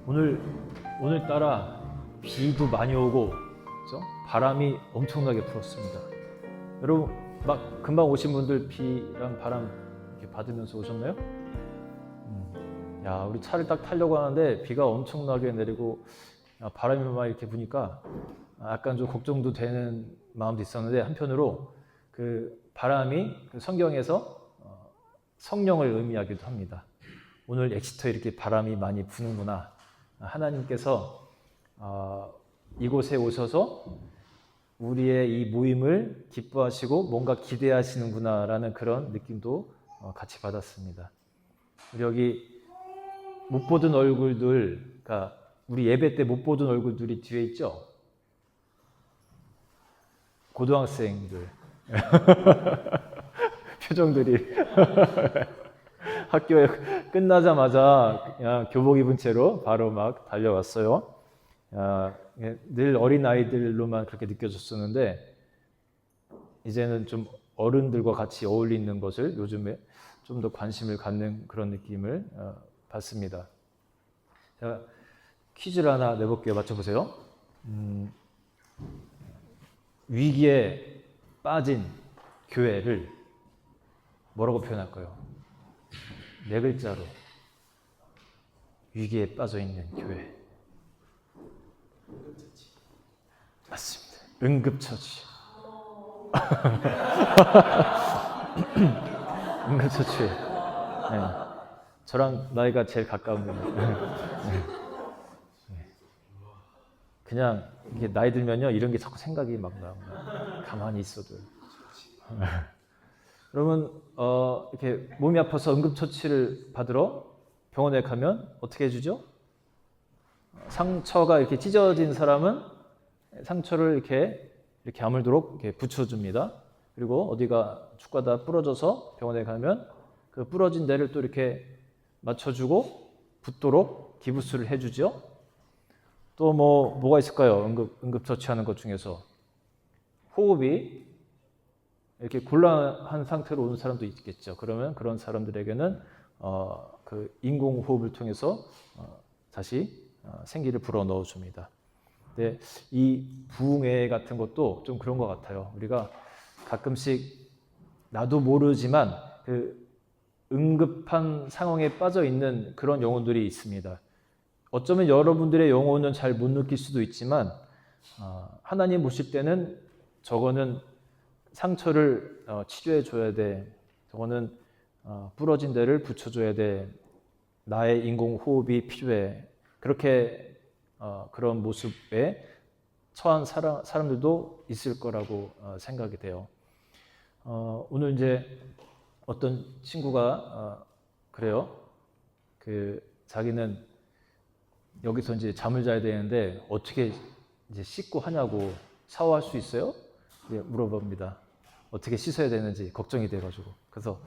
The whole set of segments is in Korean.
오늘따라 비도 많이 오고, 그죠? 바람이 엄청나게 불었습니다. 여러분, 막 금방 오신 분들 비랑 바람 이렇게 받으면서 오셨나요? 야, 우리 차를 딱 타려고 하는데 비가 엄청나게 내리고 바람이 막 이렇게 부니까 약간 좀 걱정도 되는 마음도 있었는데, 한편으로 그 바람이 성경에서 성령을 의미하기도 합니다. 오늘 엑시터에 이렇게 바람이 많이 부는구나. 하나님께서 이곳에 오셔서 우리의 이 모임을 기뻐하시고 뭔가 기대하시는구나라는 그런 느낌도 같이 받았습니다. 우리 여기 못 보던 얼굴들, 그러니까 우리 예배 때 못 보던 얼굴들이 뒤에 있죠? 고등학생들 표정들이 학교에 끝나자마자 그냥 교복 입은 채로 바로 막 달려왔어요. 늘 어린 아이들로만 그렇게 느껴졌었는데, 이제는 좀 어른들과 같이 어울리는 것을 요즘에 좀 더 관심을 갖는 그런 느낌을 받습니다. 제가 퀴즈를 하나 내볼게요. 맞춰보세요. 위기에 빠진 교회를 뭐라고 표현할까요? 네 글자로. 위기에 빠져 있는 교회. 맞습니다. 응급처치. 응급처치. 네. 저랑 나이가 제일 가까운 분이에요. 네. 그냥 이게 나이 들면요, 이런 게 자꾸 생각이 막 나요. 가만히 있어도. 그러면 이렇게 몸이 아파서 응급처치를 받으러 병원에 가면 어떻게 해주죠? 상처가 이렇게 찢어진 사람은 상처를 이렇게 아물도록 이렇게 붙여줍니다. 그리고 어디가 축가다 부러져서 병원에 가면 그 부러진 데를 또 이렇게 맞춰주고 붙도록 기부스를 해주죠. 또 뭐가 있을까요? 응급처치하는 것 중에서 호흡이 이렇게 곤란한 상태로 오는 사람도 있겠죠. 그러면 그런 사람들에게는 그 인공호흡을 통해서 다시 생기를 불어 넣어줍니다. 근데 이 부흥회 같은 것도 좀 그런 것 같아요. 우리가 가끔씩 나도 모르지만 그 응급한 상황에 빠져 있는 그런 영혼들이 있습니다. 어쩌면 여러분들의 영혼은 잘 못 느낄 수도 있지만 하나님 보실 때는 저거는 상처를 치료해 줘야 돼. 저거는 부러진 데를 붙여줘야 돼. 나의 인공호흡이 필요해. 그렇게 그런 모습에 처한 사람들도 있을 거라고 생각이 돼요. 오늘 이제 어떤 친구가 그래요. 자기는 여기서 이제 잠을 자야 되는데 어떻게 이제 씻고 하냐고, 샤워할 수 있어요? 물어봅니다. 어떻게 씻어야 되는지 걱정이 돼가지고. 그래서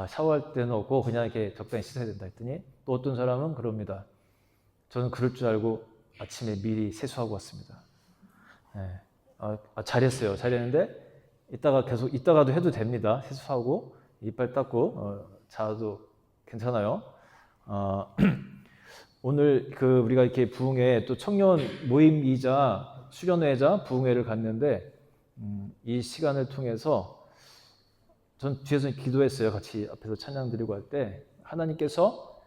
샤워할 때는 없고 그냥 이렇게 적당히 씻어야 된다 했더니, 또 어떤 사람은 그럽니다. 저는 그럴 줄 알고 아침에 미리 세수하고 왔습니다. 네. 잘했어요. 잘했는데 이따가도 해도 됩니다. 세수하고 이빨 닦고 자도 괜찮아요. 오늘 우리가 이렇게 부흥회 또 청년 모임이자 수련회자 부흥회를 갔는데, 이 시간을 통해서 전 뒤에서 기도했어요. 같이 앞에서 찬양 드리고 할 때 하나님께서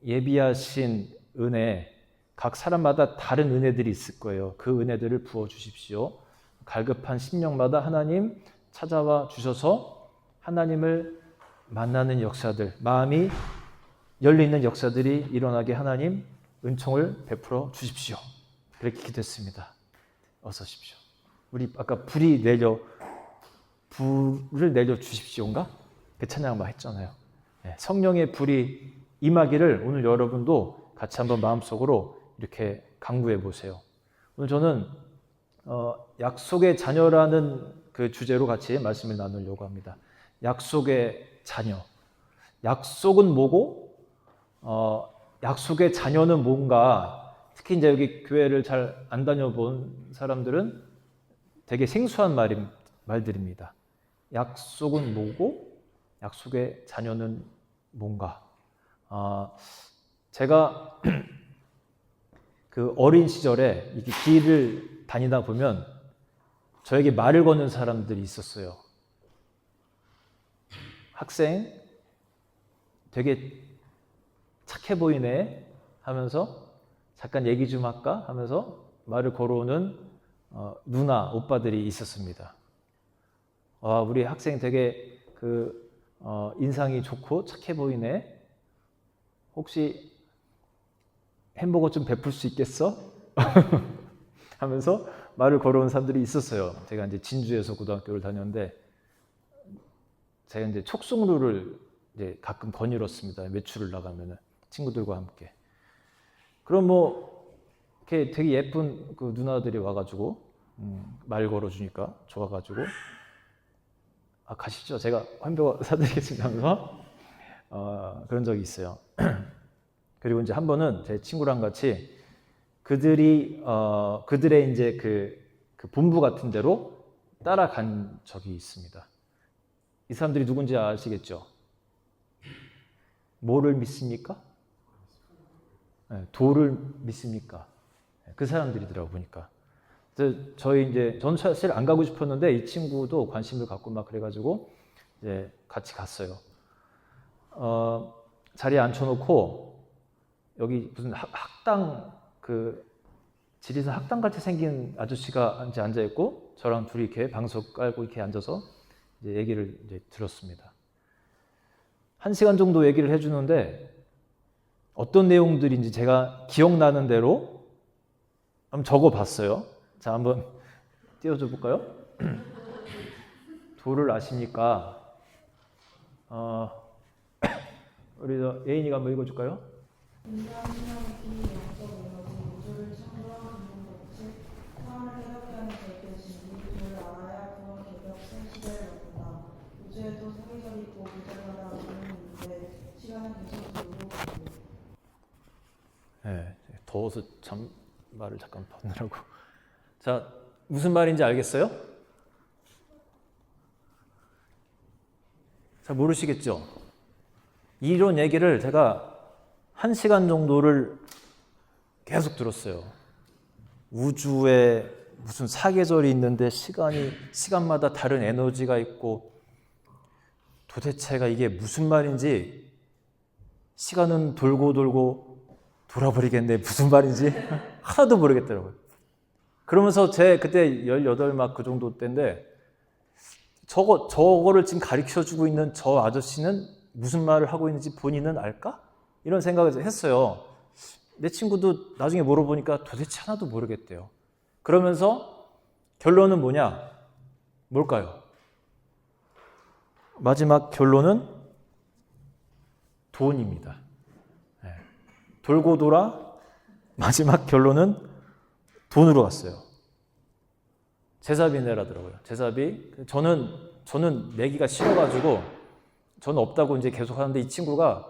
예비하신 은혜, 각 사람마다 다른 은혜들이 있을 거예요. 그 은혜들을 부어 주십시오. 갈급한 심령마다 하나님 찾아와 주셔서 하나님을 만나는 역사들, 마음이 열리는 역사들이 일어나게 하나님 은총을 베풀어 주십시오. 그렇게 기도했습니다. 어서 오십시오. 우리 아까 불을 내려 주십시오인가? 그 찬양 막 했잖아요. 네, 성령의 불이 임하기를 오늘 여러분도 같이 한번 마음속으로 이렇게 간구해 보세요. 오늘 저는 약속의 자녀라는 그 주제로 같이 말씀을 나누려고 합니다. 약속의 자녀. 약속은 뭐고, 약속의 자녀는 뭔가, 특히 이제 여기 교회를 잘 안 다녀본 사람들은 되게 생소한 말들입니다. 약속은 뭐고, 약속의 자녀는 뭔가. 제가 그 어린 시절에 이렇게 길을 다니다 보면 저에게 말을 거는 사람들이 있었어요. 학생 되게 착해 보이네 하면서 잠깐 얘기 좀 할까 하면서 말을 걸어오는 누나, 오빠들이 있었습니다. 우리 학생 되게 인상이 좋고 착해 보이네. 혹시 햄버거 좀 베풀 수 있겠어? 하면서 말을 걸어온 사람들이 있었어요. 제가 이제 진주에서 고등학교를 다녔는데 제가 이제 촉송루를 이제 가끔 거닐었습니다. 외출을 나가면은 친구들과 함께. 그럼 이렇게 되게 예쁜 그 누나들이 와가지고 말 걸어주니까 좋아가지고 가시죠. 제가 햄버거 사드리겠습니다 하면서 그런 적이 있어요. 그리고 이제 한 번은 제 친구랑 같이 그들의 이제 그 본부 같은 데로 따라간 적이 있습니다. 이 사람들이 누군지 아시겠죠? 뭐를 믿습니까? 네, 도를 믿습니까? 그 사람들이더라고 보니까. 그래서 저는 사실 안 가고 싶었는데 이 친구도 관심을 갖고 막 그래가지고 이제 같이 갔어요. 자리에 앉혀놓고 여기 무슨 학당 지리산 학당 같이 생긴 아저씨가 이제 앉아 있고 저랑 둘이 이렇게 방석 깔고 이렇게 앉아서 이제 얘기를 이제 들었습니다. 1시간 정도 얘기를 해주는데 어떤 내용들인지 제가 기억나는 대로 한번 적어봤어요. 자, 한번 띄워줘 볼까요? 도를 아십니까? 우리 예인이가 한번 읽어줄까요? 우주에도 사계절 있고 계절마다 기온이 있는데 시간은 계속 돌고 가고. 네, 더워서 참 말을 잠깐 받느라고. 자, 무슨 말인지 알겠어요? 잘 모르시겠죠? 이런 얘기를 제가 1시간 정도를 계속 들었어요. 우주에 무슨 사계절이 있는데 시간마다 다른 에너지가 있고 도대체가 이게 무슨 말인지 시간은 돌고 돌아버리겠네. 무슨 말인지 하나도 모르겠더라고요. 그러면서 그때 18막 그 정도 때인데 저거를 지금 가르쳐주고 있는 저 아저씨는 무슨 말을 하고 있는지 본인은 알까? 이런 생각을 했어요. 내 친구도 나중에 물어보니까 도대체 하나도 모르겠대요. 그러면서 결론은 뭘까요? 마지막 결론은 돈입니다. 네. 돌고 돌아 마지막 결론은 돈으로 갔어요. 제사비 내라더라고요. 제사비. 저는 내기가 싫어가지고 저는 없다고 이제 계속 하는데 이 친구가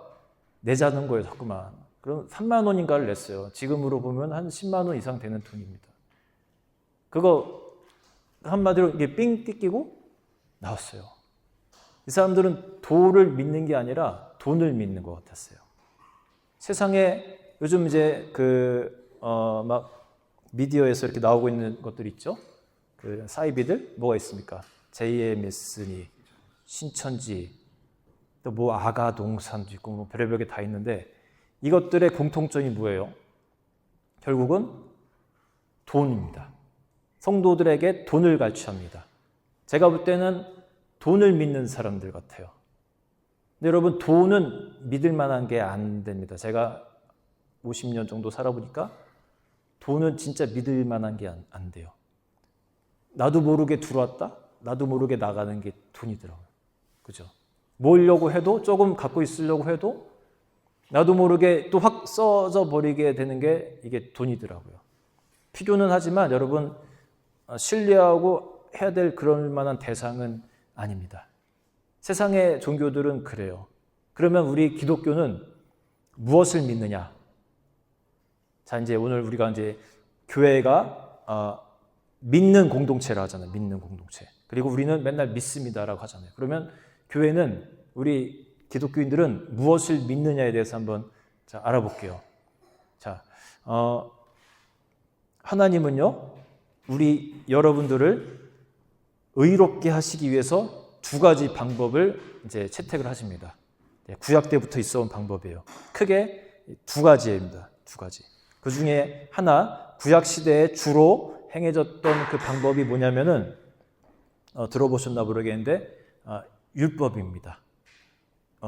내자는 거예요, 자꾸만. 그럼 3만 원인가를 냈어요. 지금으로 보면 한 10만 원 이상 되는 돈입니다. 그거 한마디로 이게 삥 뜯기고 나왔어요. 이 사람들은 도를 믿는 게 아니라 돈을 믿는 것 같았어요. 세상에 요즘 이제 막 미디어에서 이렇게 나오고 있는 것들 있죠? 그 사이비들 뭐가 있습니까? JMS니, 신천지, 또 뭐 아가동산도 있고 뭐 별의별 게 다 있는데 이것들의 공통점이 뭐예요? 결국은 돈입니다. 성도들에게 돈을 갈취합니다. 제가 볼 때는 돈을 믿는 사람들 같아요. 근데 여러분, 돈은 믿을 만한 게 안 됩니다. 제가 50년 정도 살아보니까 돈은 진짜 믿을 만한 게 안 돼요. 나도 모르게 들어왔다, 나도 모르게 나가는 게 돈이더라고요. 그죠? 모으려고 해도, 조금 갖고 있으려고 해도 나도 모르게 또 확 써져 버리게 되는 게 이게 돈이더라고요. 필요는 하지만 여러분, 신뢰하고 해야 될 그럴 만한 대상은 아닙니다. 세상의 종교들은 그래요. 그러면 우리 기독교는 무엇을 믿느냐? 자, 이제 오늘 우리가 이제 교회가 믿는 공동체라 하잖아요. 믿는 공동체. 그리고 우리는 맨날 믿습니다라고 하잖아요. 그러면 교회는, 우리 기독교인들은 무엇을 믿느냐에 대해서 한번 알아볼게요. 자, 하나님은요, 우리 여러분들을 의롭게 하시기 위해서 두 가지 방법을 이제 채택을 하십니다. 구약 때부터 있어온 방법이에요. 크게 두 가지입니다. 두 가지. 그 중에 하나, 구약 시대에 주로 행해졌던 그 방법이 뭐냐면은 들어보셨나 모르겠는데 율법입니다.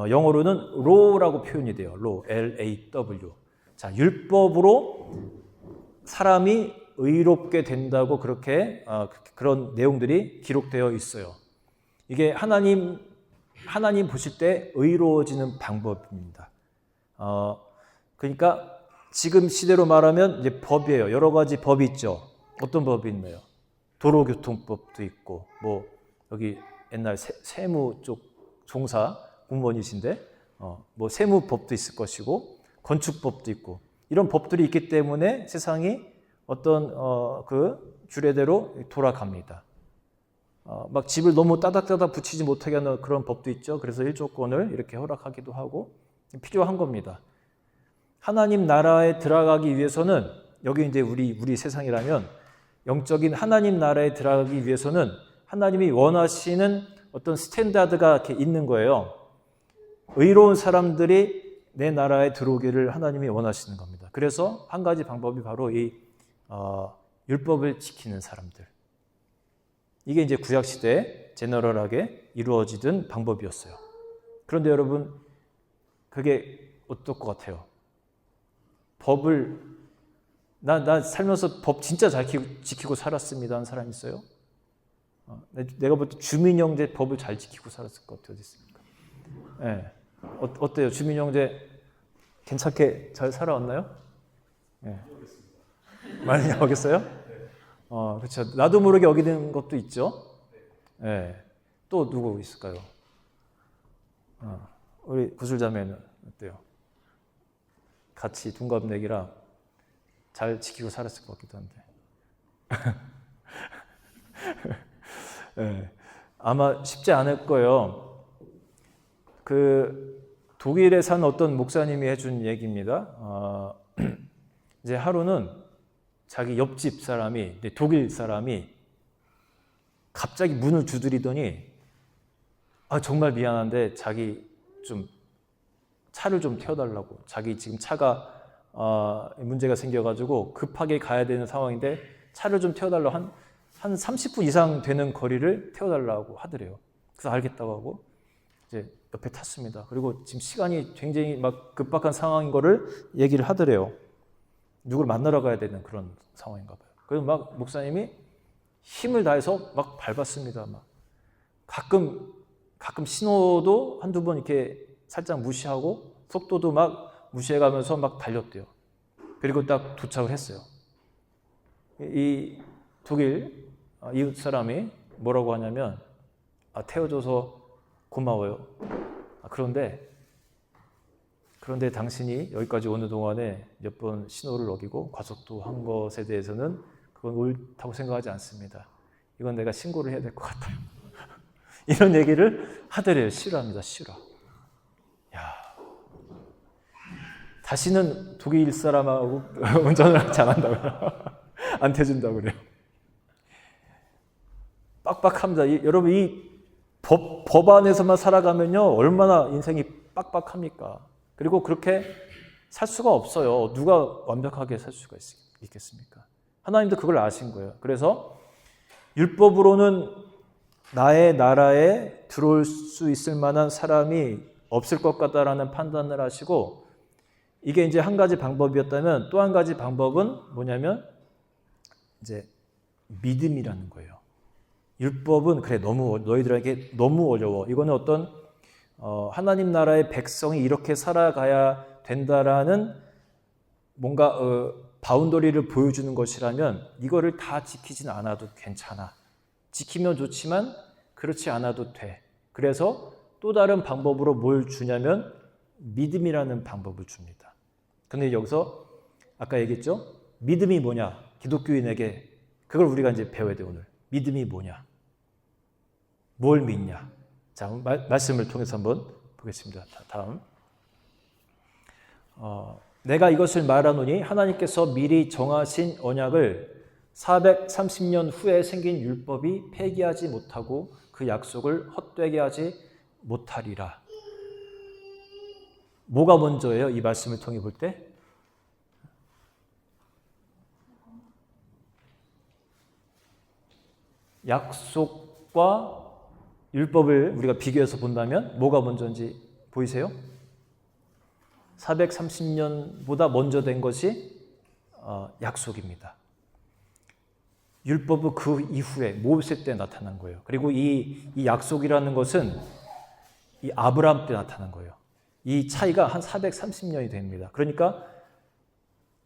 영어로는 law라고 표현이 돼요. law, L-A-W. 자, 율법으로 사람이 의롭게 된다고 그렇게 그런 내용들이 기록되어 있어요. 이게 하나님 보실 때 의로워지는 방법입니다. 그러니까 지금 시대로 말하면 이제 법이에요. 여러 가지 법이 있죠. 어떤 법이 있나요? 도로교통법도 있고, 뭐 여기 옛날 세무 쪽 종사 공무원이신데, 뭐 세무법도 있을 것이고, 건축법도 있고, 이런 법들이 있기 때문에 세상이 어떤 그 규례대로 돌아갑니다. 막 집을 너무 따닥따닥 붙이지 못하게 하는 그런 법도 있죠. 그래서 일조권을 이렇게 허락하기도 하고 필요한 겁니다. 하나님 나라에 들어가기 위해서는 여기 이제 우리 세상이라면 영적인 하나님 나라에 들어가기 위해서는 하나님이 원하시는 어떤 스탠다드가 이렇게 있는 거예요. 의로운 사람들이 내 나라에 들어오기를 하나님이 원하시는 겁니다. 그래서 한 가지 방법이 바로 이 율법을 지키는 사람들. 이게 이제 구약 시대에 제너럴하게 이루어지던 방법이었어요. 그런데 여러분, 그게 어떨 것 같아요? 법을 나 살면서 법 진짜 잘 지키고 살았습니다 하는 사람 있어요? 내가 볼 때 주민영제 법을 잘 지키고 살았을 것 같아요. 어디 있습니까? 네. 어때요? 주민영제 괜찮게 잘 살아왔나요? 네. 많이 어겼어요? 그렇죠. 나도 모르게 어기는 것도 있죠. 네. 또 누구 있을까요? 우리 구슬자매는 어때요? 같이 동갑내기라 잘 지키고 살았을 것 같기도 한데. 네. 아마 쉽지 않을 거예요. 그 독일에 산 어떤 목사님이 해준 얘기입니다. 이제 하루는 자기 옆집 사람이, 독일 사람이 갑자기 문을 두드리더니 정말 미안한데 자기 좀 차를 좀 태워달라고. 자기 지금 차가 문제가 생겨가지고 급하게 가야 되는 상황인데 차를 좀 태워달라고 한 30분 이상 되는 거리를 태워달라고 하더래요. 그래서 알겠다고 하고 이제 옆에 탔습니다. 그리고 지금 시간이 굉장히 막 급박한 상황인 거를 얘기를 하더래요. 누굴 만나러 가야 되는 그런 상황인가 봐요. 그래서 막 목사님이 힘을 다해서 막 밟았습니다. 막 가끔 신호도 한두 번 이렇게 살짝 무시하고 속도도 막 무시해가면서 막 달렸대요. 그리고 딱 도착을 했어요. 이 독일 이웃 사람이 뭐라고 하냐면 태워줘서 고마워요. 그런데 당신이 여기까지 오는 동안에 몇 번 신호를 어기고 과속도 한 것에 대해서는 그건 옳다고 생각하지 않습니다. 이건 내가 신고를 해야 될 것 같아요. 이런 얘기를 하더래요. 싫어합니다. 싫어. 야, 다시는 독일 사람하고 운전을 잘 안 한다고요. 안 태준다고 그래요. 빡빡합니다. 여러분 이 법 안에서만 살아가면요 얼마나 인생이 빡빡합니까? 그리고 그렇게 살 수가 없어요. 누가 완벽하게 살 수가 있겠습니까? 하나님도 그걸 아신 거예요. 그래서 율법으로는 나의 나라에 들어올 수 있을 만한 사람이 없을 것 같다라는 판단을 하시고 이게 이제 한 가지 방법이었다면 또 한 가지 방법은 뭐냐면 이제 믿음이라는 거예요. 율법은 그래 너희들에게 너무 어려워. 이거는 어떤 하나님 나라의 백성이 이렇게 살아가야 된다라는 뭔가 바운더리를 보여주는 것이라면 이거를 다 지키진 않아도 괜찮아. 지키면 좋지만 그렇지 않아도 돼. 그래서 또 다른 방법으로 뭘 주냐면 믿음이라는 방법을 줍니다. 근데 여기서 아까 얘기했죠? 믿음이 뭐냐? 기독교인에게 그걸 우리가 이제 배워야 돼 오늘. 믿음이 뭐냐? 뭘 믿냐? 자, 말씀을 통해서 한번 보겠습니다. 다음. 내가 이것을 말하노니 하나님께서 미리 정하신 언약을 430년 후에 생긴 율법이 폐기하지 못하고 그 약속을 헛되게 하지 못하리라. 뭐가 먼저예요? 이 말씀을 통해 볼 때? 약속과 율법을 우리가 비교해서 본다면 뭐가 먼저인지 보이세요? 430년보다 먼저 된 것이 약속입니다. 율법은 그 이후에 모세 때 나타난 거예요. 그리고 이 약속이라는 것은 이 아브라함 때 나타난 거예요. 이 차이가 한 430년이 됩니다. 그러니까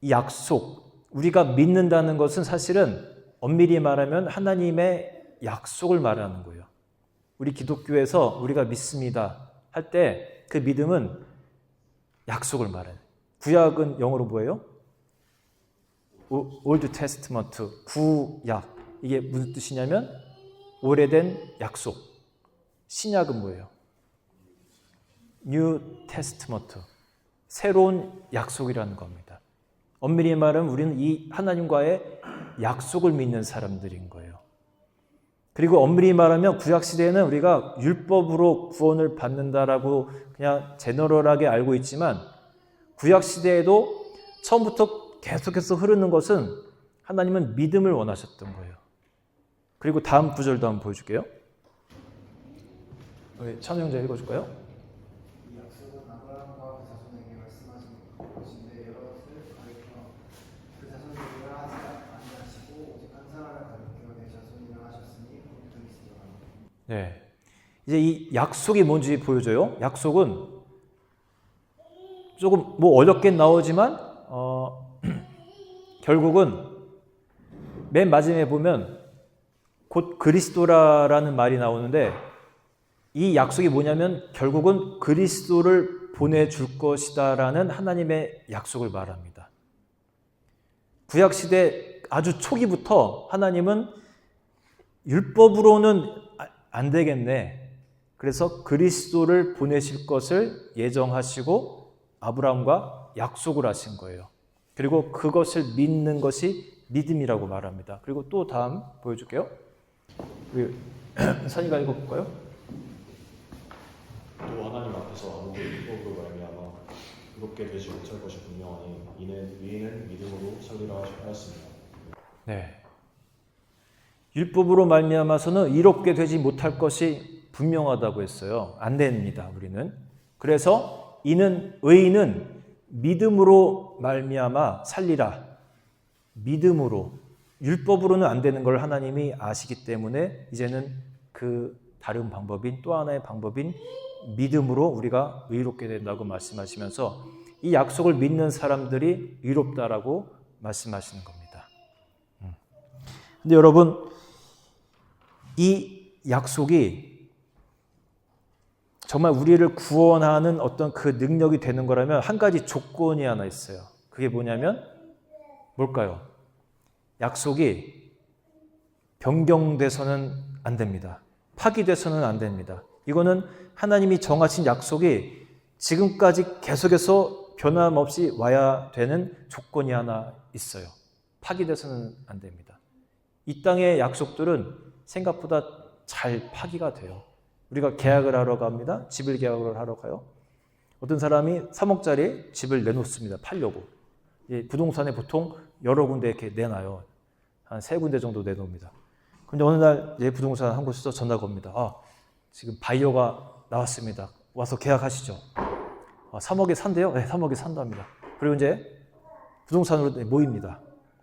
이 약속, 우리가 믿는다는 것은 사실은 엄밀히 말하면 하나님의 약속을 말하는 거예요. 우리 기독교에서 우리가 믿습니다 할 때 그 믿음은 약속을 말해요. 구약은 영어로 뭐예요? Old Testament, 구약. 이게 무슨 뜻이냐면 오래된 약속. 신약은 뭐예요? New Testament, 새로운 약속이라는 겁니다. 엄밀히 말하면 우리는 이 하나님과의 약속을 믿는 사람들인 거예요. 그리고 엄밀히 말하면 구약시대에는 우리가 율법으로 구원을 받는다라고 그냥 제너럴하게 알고 있지만 구약시대에도 처음부터 계속해서 흐르는 것은 하나님은 믿음을 원하셨던 거예요. 그리고 다음 구절도 한번 보여줄게요. 찬우 형제 읽어줄까요? 이 약속은 아브라함과 그 자손에게 말씀하신 것인데 여러 것을 가리켜 그 자손들이라 하지 아니하시고 오직 한 사람을 가리켜 내 자손이라 하셨으니 곧 그리스도라. 네. 이제 이 약속이 뭔지 보여줘요. 약속은 조금 뭐 어렵게 나오지만 결국은 맨 마지막에 보면 곧 그리스도라라는 말이 나오는데 이 약속이 뭐냐면 결국은 그리스도를 보내줄 것이다라는 하나님의 약속을 말합니다. 구약시대 아주 초기부터 하나님은 율법으로는 안 되겠네. 그래서 그리스도를 보내실 것을 예정하시고 아브라함과 약속을 하신 거예요. 그리고 그것을 믿는 것이 믿음이라고 말합니다. 그리고 또 다음 보여줄게요. 산이가 읽어볼까요? 또 하나님 앞에서 아무도 율법으로 말미암아 의롭게 되지 못할 것이 분명하니 이는 의인은 믿음으로 살리라 하였습니다. 네. 율법으로 말미암아서는 의롭게 되지 못할 것이 분명하다고 했어요. 안 됩니다. 우리는. 그래서 의인은 믿음으로 말미암아 살리라. 믿음으로. 율법으로는 안 되는 걸 하나님이 아시기 때문에 이제는 그 다른 방법인 또 하나의 방법인 믿음으로 우리가 의롭게 된다고 말씀하시면서 이 약속을 믿는 사람들이 의롭다라고 말씀하시는 겁니다. 근데 여러분, 이 약속이 정말 우리를 구원하는 어떤 그 능력이 되는 거라면 한 가지 조건이 하나 있어요. 그게 뭐냐면 뭘까요? 약속이 변경돼서는 안 됩니다. 파기돼서는 안 됩니다. 이거는 하나님이 정하신 약속이 지금까지 계속해서 변함없이 와야 되는 조건이 하나 있어요. 파기돼서는 안 됩니다. 이 땅의 약속들은 생각보다 잘 파기가 돼요. 우리가 계약을 하러 갑니다. 집을 계약을 하러 가요. 어떤 사람이 3억짜리 집을 내놓습니다. 팔려고. 부동산에 보통 여러 군데 이렇게 내놔요. 한 3군데 정도 내놓습니다. 근데 어느 날 부동산 한 곳에서 전화가 옵니다. 지금 바이어가 나왔습니다. 와서 계약하시죠. 3억에 산대요? 네, 3억에 산답니다. 그리고 이제 부동산으로 모입니다.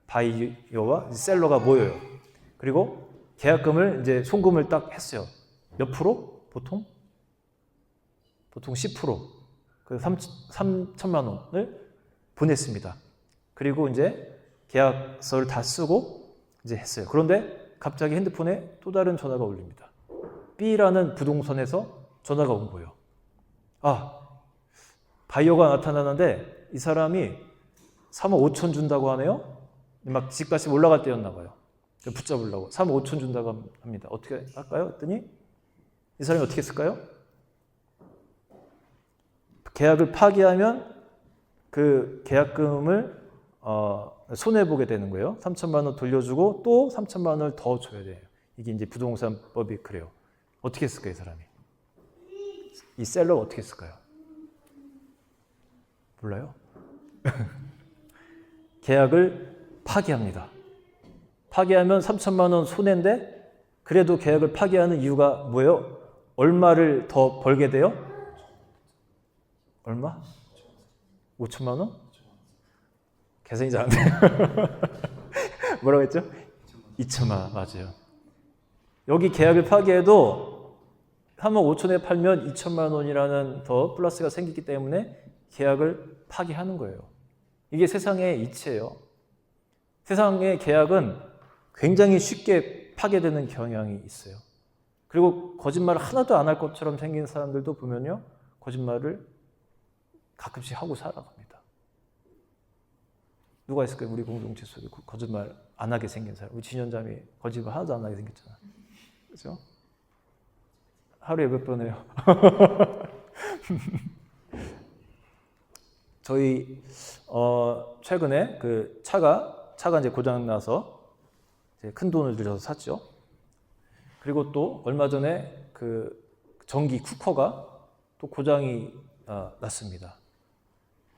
바이어와 셀러가 모여요. 그리고 계약금을 이제 송금을 딱 했어요. 몇 프로? 보통 10%. 그 3천만 원을 보냈습니다. 그리고 이제 계약서를 다 쓰고 이제 했어요. 그런데 갑자기 핸드폰에 또 다른 전화가 울립니다. B라는 부동산에서 전화가 온 거예요. 바이어가 나타나는데 이 사람이 3억 5천 준다고 하네요. 막 집값이 올라갈 때였나 봐요. 붙잡으려고 3억 5천 준다고 합니다. 어떻게 할까요? 했더니 이 사람이 어떻게 했을까요? 계약을 파기하면 그 계약금을 손해보게 되는 거예요. 3천만 원 돌려주고 또 3천만 원을 더 줘야 돼요. 이게 이제 부동산법이 그래요. 어떻게 했을까요, 이 사람이? 이 셀러가 어떻게 했을까요? 몰라요? 계약을 파기합니다. 파기하면 3천만 원 손해인데 그래도 계약을 파기하는 이유가 뭐예요? 얼마를 더 벌게 돼요? 얼마? 5천만 원? 계산이 잘 안 돼요. 뭐라고 했죠? 2천만 원, 맞아요. 여기 계약을 파기해도 3억 5천에 팔면 2천만 원이라는 더 플러스가 생기기 때문에 계약을 파기하는 거예요. 이게 세상의 이치예요. 세상의 계약은 굉장히 쉽게 파괴되는 경향이 있어요. 그리고 거짓말을 하나도 안 할 것처럼 생긴 사람들도 보면요, 거짓말을 가끔씩 하고 살아갑니다. 누가 있을까요? 우리 공동체 속에 거짓말 안 하게 생긴 사람. 우리 진현자매 거짓말 하나도 안 하게 생겼잖아. 그렇죠? 하루에 몇 번 해요? 저희 최근에 그 차가 이제 고장 나서 이제 큰 돈을 들여서 샀죠. 그리고 또 얼마 전에 그 전기 쿠커가 또 고장이 났습니다.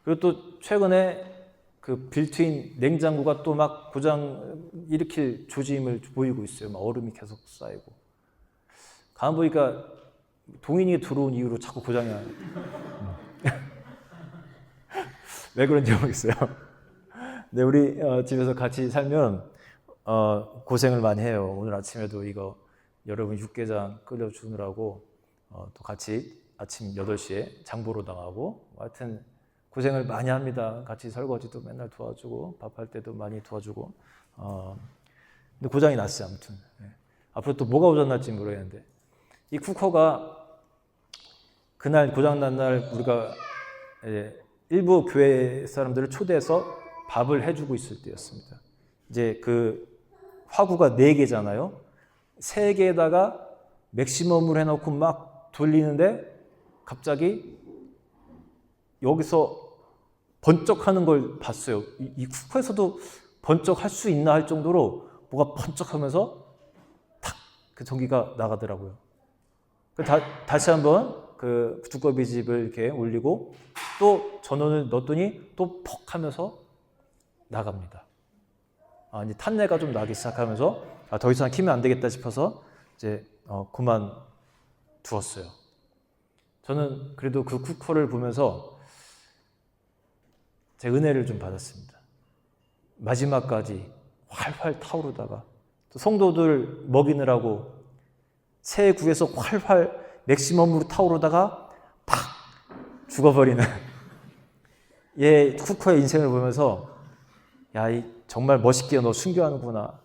그리고 또 최근에 그 빌트인 냉장고가 또 막 고장 일으킬 조짐을 보이고 있어요. 막 얼음이 계속 쌓이고. 가만 보니까 동인이 들어온 이후로 자꾸 고장이 나요. 왜 그런지 모르겠어요. 근데 우리 집에서 같이 살면 고생을 많이 해요. 오늘 아침에도 이거 여러분 육개장 끓여주느라고 또 같이 아침 8시에 장보러 나가고 하여튼 고생을 많이 합니다. 같이 설거지도 맨날 도와주고 밥할 때도 많이 도와주고 근데 고장이 났어요. 아무튼 앞으로 또 뭐가 고장날지 모르겠는데 이 쿠커가 그날 고장난 날 우리가 일부 교회 사람들을 초대해서 밥을 해주고 있을 때였습니다. 이제 그 화구가 4개잖아요. 3개에다가 맥시멈으로 해놓고 막 돌리는데 갑자기 여기서 번쩍하는 걸 봤어요. 이 쿠커에서도 번쩍할 수 있나 할 정도로 뭐가 번쩍하면서 탁 그 전기가 나가더라고요. 다시 한번 그 두꺼비 집을 이렇게 올리고 또 전원을 넣었더니 또 퍽 하면서 나갑니다. 이제 탄내가 좀 나기 시작하면서 더 이상 키면 안 되겠다 싶어서 이제 그만 두었어요. 저는 그래도 그 쿠커를 보면서 제 은혜를 좀 받았습니다. 마지막까지 활활 타오르다가 또 성도들 먹이느라고 새 구에서 활활 맥시멈으로 타오르다가 팍 죽어버리는 얘 쿠커의 인생을 보면서 야, 정말 멋있게 너 순교하는구나.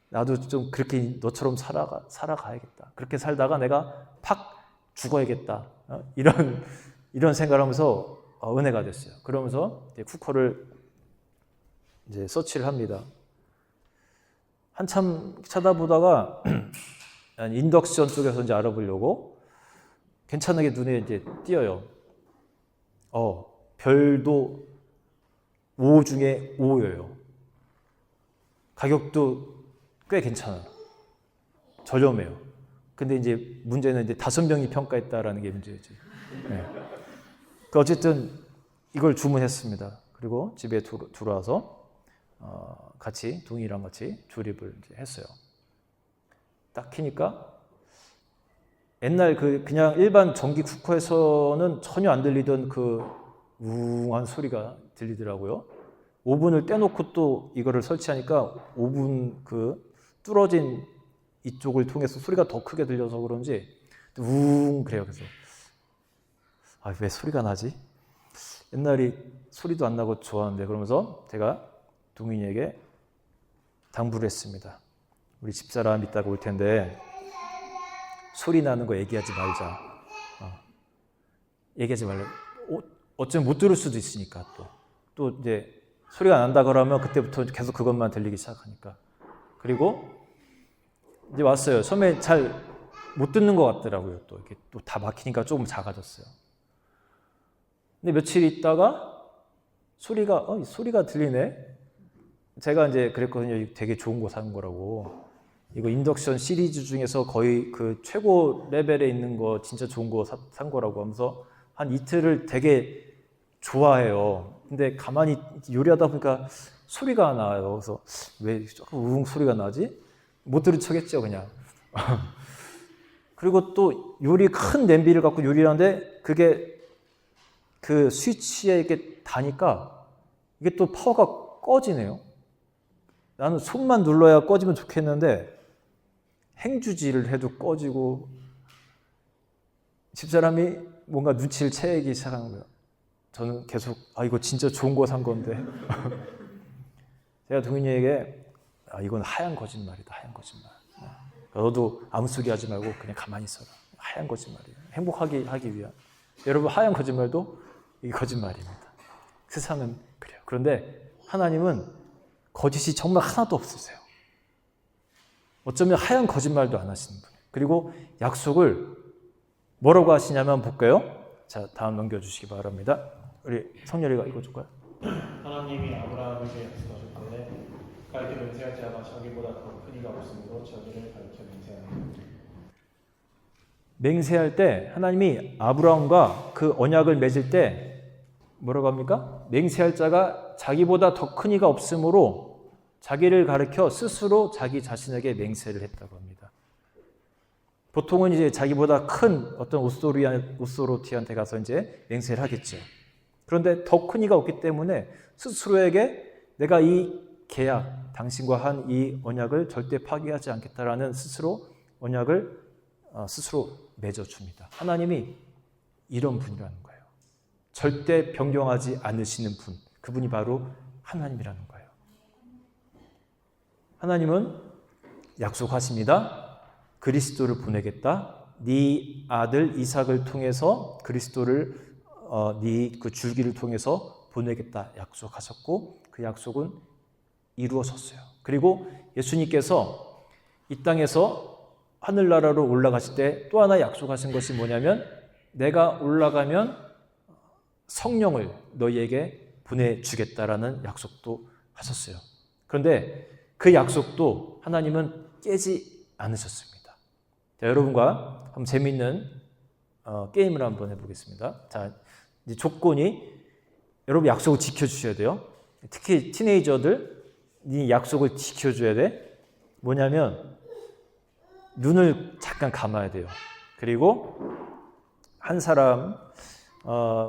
나도 좀 그렇게 너처럼 살아가야겠다. 그렇게 살다가 내가 팍 죽어야겠다. 이런 생각을 하면서 은혜가 됐어요. 그러면서 이제 쿠커를 이제 서치를 합니다. 한참 찾아보다가 인덕션 쪽에서 이제 알아보려고 괜찮게 눈에 이제 띄어요. 별도 5 중에 5예요. 가격도 꽤 괜찮아요. 저렴해요. 근데 이제 문제는 이제 5명이 평가했다라는 게 문제지. 네. 어쨌든 이걸 주문했습니다. 그리고 집에 들어와서 같이 동이랑 같이 조립을 이제 했어요. 딱 키니까 옛날 그냥 일반 전기 쿠커에서는 전혀 안 들리던 그 우웅한 소리가 들리더라고요. 오븐을 떼놓고 또 이거를 설치하니까 오븐 그 뚫어진 이쪽을 통해서 소리가 더 크게 들려서 그런지 우웅 그래요. 그래서 왜 소리가 나지? 옛날이 소리도 안 나고 좋았는데 그러면서 제가 동인이에게 당부를 했습니다. 우리 집사람 이따가 올 텐데 소리 나는 거 얘기하지 말자. 얘기하지 말라. 어쩌면 못 들을 수도 있으니까 또 이제 소리가 난다 그러면 그때부터 계속 그것만 들리기 시작하니까. 그리고 이제 왔어요. 처음에 잘 못 듣는 것 같더라고요. 또 이렇게 또 다 막히니까 조금 작아졌어요. 근데 며칠 있다가 이 소리가 들리네. 제가 이제 그랬거든요. 이거 되게 좋은 거 산 거라고. 이거 인덕션 시리즈 중에서 거의 그 최고 레벨에 있는 거 진짜 좋은 거 산 거라고 하면서 한 이틀을 되게 좋아해요. 근데 가만히 요리하다 보니까 소리가 나요. 그래서 왜 조금 우웅 소리가 나지? 못 들은 척했죠, 그냥. 그리고 또 큰 냄비를 갖고 요리를 하는데 그게 그 스위치에 이렇게 다니까 이게 또 파워가 꺼지네요. 나는 손만 눌러야 꺼지면 좋겠는데 행주지를 해도 꺼지고 집사람이 뭔가 눈치를 채기 시작하는 거예요. 저는 계속 이거 진짜 좋은 거 산 건데 제가 동윤이에게 이건 하얀 거짓말이다. 하얀 거짓말. 너도 아무 소리 하지 말고 그냥 가만히 있어라. 하얀 거짓말이에요. 행복하게 하기 위한. 여러분 하얀 거짓말도 이 거짓말입니다. 세상은 그래요. 그런데 하나님은 거짓이 정말 하나도 없으세요. 어쩌면 하얀 거짓말도 안 하시는 분. 그리고 약속을 뭐라고 하시냐면 볼까요? 자, 다음 넘겨주시기 바랍니다. 우리 성렬이가 이거 줄까요? 하나님이 아브라함에게 약속하셨는데 가르쳐 맹세할 자가 자기보다 더 큰 이가 없으므로 자기를 가르쳐 맹세하는. 맹세할 때 하나님이 아브라함과 그 언약을 맺을 때 뭐라고 합니까? 맹세할 자가 자기보다 더 큰 이가 없으므로 자기를 가르쳐 스스로 자기 자신에게 맹세를 했다고 합니다. 보통은 이제 자기보다 큰 어떤 오스로티한테 가서 이제 맹세를 하겠죠. 그런데 더 큰 이가 없기 때문에 스스로에게 내가 이 계약, 당신과 한 이 언약을 절대 파기하지 않겠다라는 스스로 언약을 스스로 맺어줍니다. 하나님이 이런 분이라는 거예요. 절대 변경하지 않으시는 분, 그분이 바로 하나님이라는 거예요. 하나님은 약속하십니다. 그리스도를 보내겠다. 네 아들 이삭을 통해서 그리스도를 네 그 줄기를 통해서 보내겠다 약속하셨고 그 약속은 이루어졌어요. 그리고 예수님께서 이 땅에서 하늘나라로 올라가실 때 또 하나 약속하신 것이 뭐냐면 내가 올라가면 성령을 너희에게 보내주겠다라는 약속도 하셨어요. 그런데 그 약속도 하나님은 깨지 않으셨습니다. 자, 여러분과 한번 재미있는 게임을 한번 해보겠습니다. 자, 이제 조건이 여러분 약속을 지켜주셔야 돼요. 특히 티네이저들 이 약속을 지켜줘야 돼. 뭐냐면 눈을 잠깐 감아야 돼요. 그리고 한 사람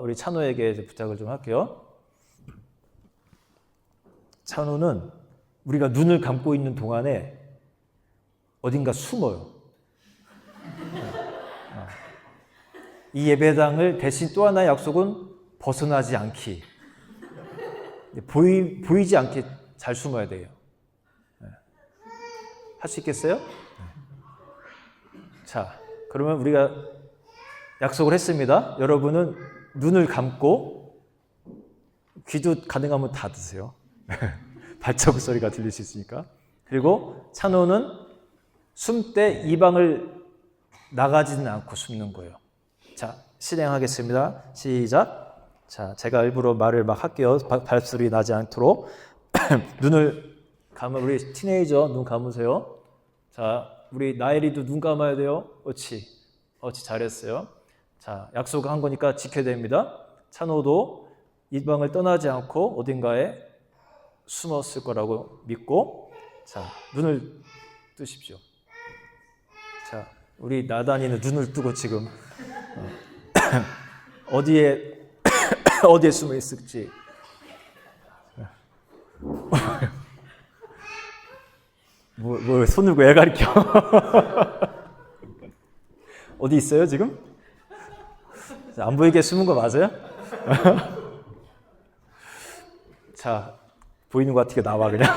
우리 찬호에게 부탁을 좀 할게요. 찬호는 우리가 눈을 감고 있는 동안에 어딘가 숨어요. 이 예배당을 대신 또 하나의 약속은 벗어나지 않기. 보이지 않게 잘 숨어야 돼요. 할 수 있겠어요? 자, 그러면 우리가 약속을 했습니다. 여러분은 눈을 감고 귀도 가능하면 닫으세요. 발자국 소리가 들릴 수 있으니까. 그리고 찬호는 숨 때 입방을 나가지는 않고 숨는 거예요. 자, 실행하겠습니다. 시작. 자, 제가 일부러 말을 막 할게요. 발소리 나지 않도록. 눈을 감아. 우리 티네이저 눈 감으세요. 자, 우리 나엘이도 눈 감아야 돼요. 옳지, 잘했어요. 자, 약속한 거니까 지켜야 됩니다. 찬호도 입방을 떠나지 않고 어딘가에 숨었을 거라고 믿고, 자, 눈을 뜨십시오. 자, 우리 나단이는 눈을 뜨고 지금 어디에 숨어 있을지. 뭐 손을 왜 가리켜? 어디 있어요 지금? 안 보이게 숨은 거 맞아요? 자, 보이는 것 같으니까 나와 그냥.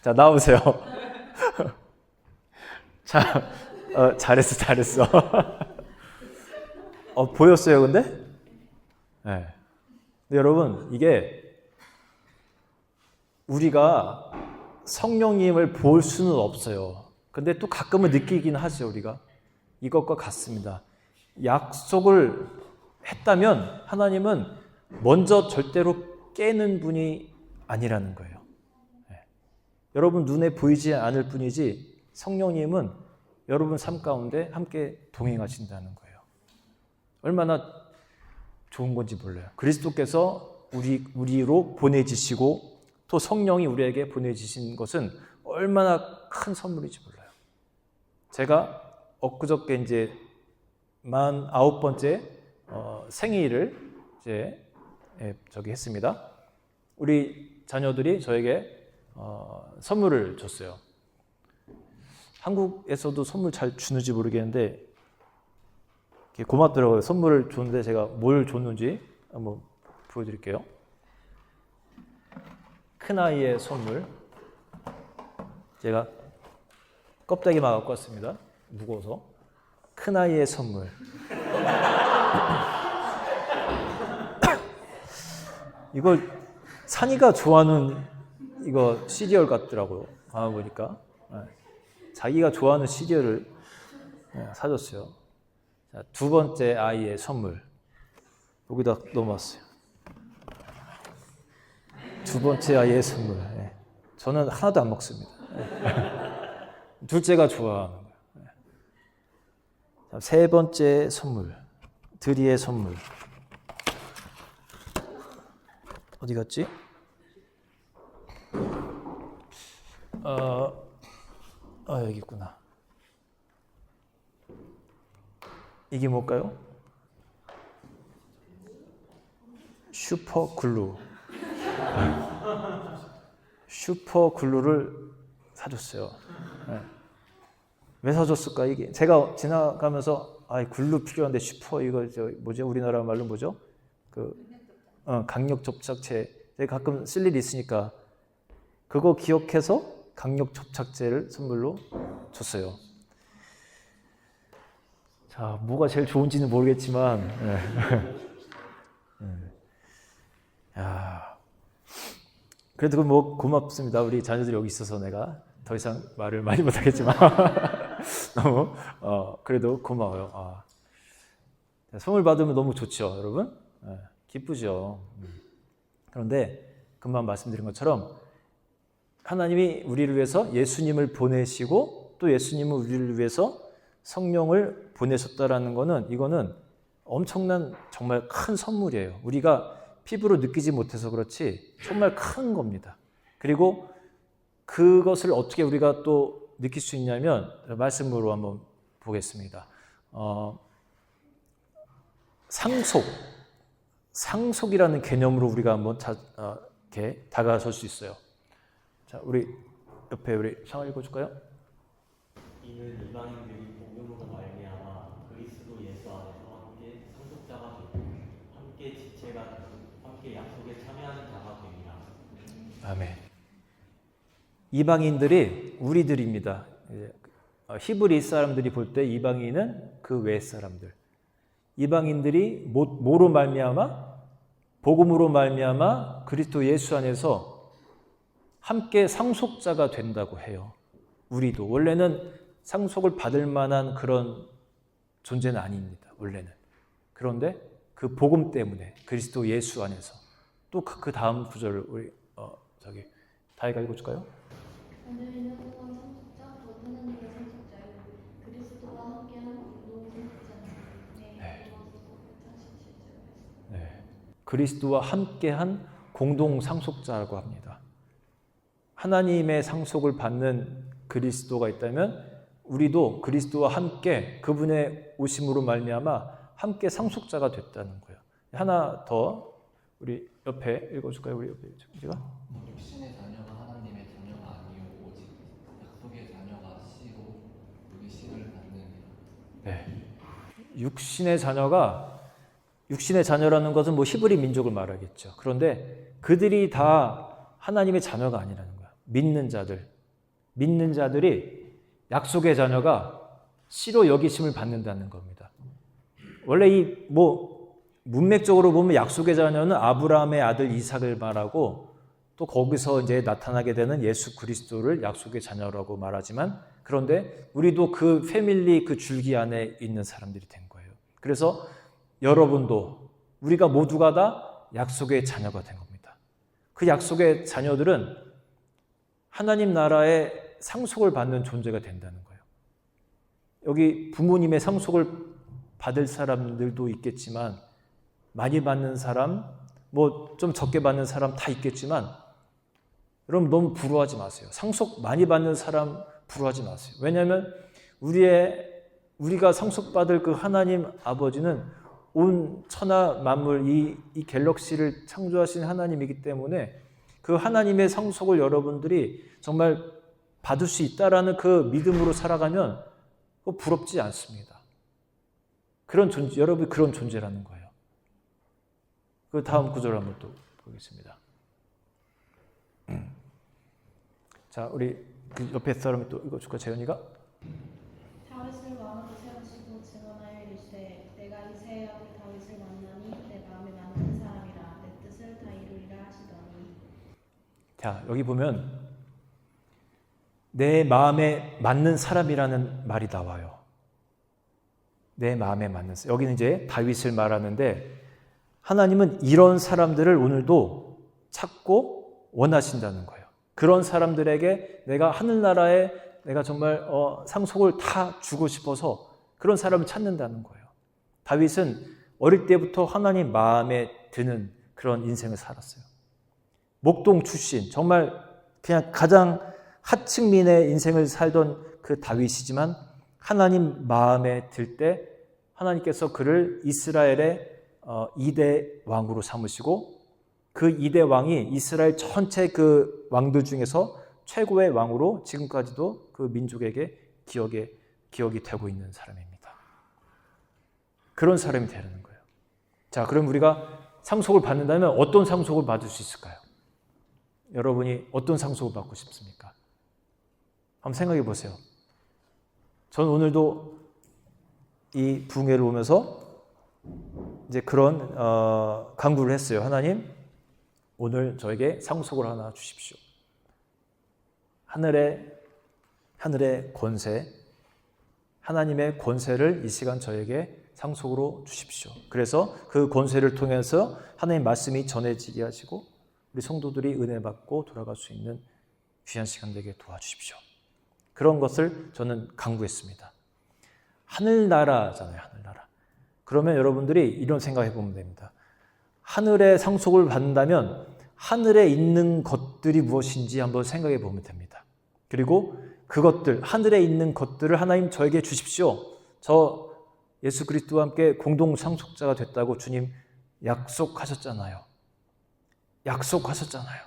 자, 나오세요. 자, 잘했어. 보였어요, 근데? 네. 근데 여러분, 이게 우리가 성령님을 볼 수는 없어요. 근데 또 가끔은 느끼긴 하죠, 우리가. 이것과 같습니다. 약속을 했다면 하나님은 먼저 절대로 깨는 분이 아니라는 거예요. 여러분 눈에 보이지 않을 뿐이지 성령님은 여러분 삶 가운데 함께 동행하신다는 거예요. 얼마나 좋은 건지 몰라요. 그리스도께서 우리로 보내지시고 또 성령이 우리에게 보내지신 것은 얼마나 큰 선물인지 몰라요. 제가 엊그저께 이제 49번째 생일을 이제 했습니다. 우리 자녀들이 저에게 선물을 줬어요. 한국에서도 선물 잘 주는지 모르겠는데 고맙더라고요. 선물을 줬는데 제가 뭘 줬는지 한번 보여드릴게요. 큰아이의 선물. 제가 껍데기만 갖고 왔습니다. 무거워서. 큰아이의 선물. 이걸 산이가 좋아하는 이거 시리얼 같더라고요. 가만 보니까. 자기가 좋아하는 시리얼을 사줬어요. 자, 두 번째 아이의 선물. 여기다 넣어놨어요. 두 번째 아이의 선물. 저는 하나도 안 먹습니다. 둘째가 좋아하는 거예요. 자, 세 번째 선물. 드리의 선물. 어디 갔지? 여기 있구나. 이게 뭘까요? 슈퍼글루. 슈퍼글루를 사줬어요. 왜 사줬을까? 이게 제가 지나가면서 글루 필요한데 슈퍼 이거 뭐지? 우리나라 말로 뭐죠? 강력 접착제. 제가 가끔 쓸 일이 있으니까 그거 기억해서 강력 접착제를 선물로 줬어요. 자, 뭐가 제일 좋은지는 모르겠지만, 그래도 뭐 고맙습니다. 우리 자녀들이 여기 있어서 내가 더 이상 말을 많이 못하겠지만 너무 그래도 고마워요. 선물 받으면 너무 좋죠, 여러분. 기쁘죠. 그런데 금방 말씀드린 것처럼 하나님이 우리를 위해서 예수님을 보내시고 또 예수님은 우리를 위해서 성령을 보내셨다라는 것은 이거는 엄청난 정말 큰 선물이에요. 우리가 피부로 느끼지 못해서 그렇지 정말 큰 겁니다. 그리고 그것을 어떻게 우리가 또 느낄 수 있냐면 말씀으로 한번 보겠습니다. 상속이라는 개념으로 우리가 한번 이렇게 다가설 수 있어요. 자, 우리 옆에 우리 샤워 읽어줄까요? 이는 이방인들이 복음으로 말미암아 그리스도 예수 안에서 함께 상속자가 되고 함께 지체가 되고 함께 약속에 참여하는 자가 되니라. 아멘. 이방인들이 우리들입니다. 히브리 사람들이 볼 때 이방인은 그 외 사람들. 이방인들이 뭐로 말미암아? 복음으로 말미암아 그리스도 예수 안에서 함께 상속자가 된다고 해요. 우리도 원래는 상속을 받을 만한 그런 존재는 아닙니다. 원래는. 그런데 그 복음 때문에 그리스도 예수 안에서 또 그 다음 구절을 우리 다이가 읽어줄까요? 너희는 또한 상속자 또 하나님의 상속자요 그리스도와 함께한 공동 상속자니. 네. 그리스도와 함께한 공동 상속자라고 합니다. 하나님의 상속을 받는 그리스도가 있다면 우리도 그리스도와 함께 그분의 오심으로 말미암아 함께 상속자가 됐다는 거예요. 하나 더 우리 옆에 읽어줄까요? 우리 옆에 제가 육신의 자녀가 하나님의 자녀가 아니요 오직 약속의 자녀가 씨로 우리 씨를 받느니라. 네. 육신의 자녀라는 것은 뭐 히브리 민족을 말하겠죠. 그런데 그들이 다 하나님의 자녀가 아니라는 거야. 믿는 자들이 약속의 자녀가 씨로 여기심을 받는다는 겁니다. 원래 문맥적으로 보면 약속의 자녀는 아브라함의 아들 이삭을 말하고 또 거기서 이제 나타나게 되는 예수 그리스도를 약속의 자녀라고 말하지만 그런데 우리도 그 패밀리 그 줄기 안에 있는 사람들이 된 거예요. 그래서 여러분도 우리가 모두가 다 약속의 자녀가 된 겁니다. 그 약속의 자녀들은 하나님 나라의 상속을 받는 존재가 된다는 거예요. 여기 부모님의 상속을 받을 사람들도 있겠지만 많이 받는 사람, 뭐 좀 적게 받는 사람 다 있겠지만 여러분 너무 부러워하지 마세요. 상속 많이 받는 사람 부러워하지 마세요. 왜냐하면 우리가 상속받을 그 하나님 아버지는 온 천하 만물 이 갤럭시를 창조하신 하나님이기 때문에 그 하나님의 상속을 여러분들이 정말 받을 수 있다라는 그 믿음으로 살아가면 부럽지 않습니다. 그런 존재, 여러분이 그런 존재라는 거예요. 그 다음 구절 한번 또 보겠습니다. 자, 우리 그 옆에 사람이 또 읽어줄까, 재현이가? 다윗을 왕으로 세우시고 증언하여 이르시되 내가 이새의 아들 다윗을 만나니 내 마음에 맞는 사람이라 내 뜻을 다 이루리라 하시더니. 자, 여기 보면 내 마음에 맞는 사람이라는 말이 나와요. 내 마음에 맞는 사람. 여기는 이제 다윗을 말하는데 하나님은 이런 사람들을 오늘도 찾고 원하신다는 거예요. 그런 사람들에게 내가 하늘나라에 내가 정말 상속을 다 주고 싶어서 그런 사람을 찾는다는 거예요. 다윗은 어릴 때부터 하나님 마음에 드는 그런 인생을 살았어요. 목동 출신, 정말 그냥 가장 하층민의 인생을 살던 그 다윗이지만 하나님 마음에 들 때 하나님께서 그를 이스라엘의 2대 왕으로 삼으시고 그 2대 왕이 이스라엘 전체 그 왕들 중에서 최고의 왕으로 지금까지도 그 민족에게 기억이 되고 있는 사람입니다. 그런 사람이 되는 거예요. 자, 그럼 우리가 상속을 받는다면 어떤 상속을 받을 수 있을까요? 여러분이 어떤 상속을 받고 싶습니까? 한번 생각해 보세요. 저는 오늘도 이 부흥회를 오면서 이제 그런 간구를 했어요. 하나님, 오늘 저에게 상속을 하나 주십시오. 하늘의 권세, 하나님의 권세를 이 시간 저에게 상속으로 주십시오. 그래서 그 권세를 통해서 하나님 말씀이 전해지게 하시고 우리 성도들이 은혜 받고 돌아갈 수 있는 귀한 시간 되게 도와주십시오. 그런 것을 저는 간구했습니다. 하늘나라잖아요, 하늘나라. 그러면 여러분들이 이런 생각해 보면 됩니다. 하늘의 상속을 받는다면 하늘에 있는 것들이 무엇인지 한번 생각해 보면 됩니다. 그리고 그것들, 하늘에 있는 것들을 하나님 저에게 주십시오. 저 예수 그리스도와 함께 공동 상속자가 됐다고 주님 약속하셨잖아요. 약속하셨잖아요.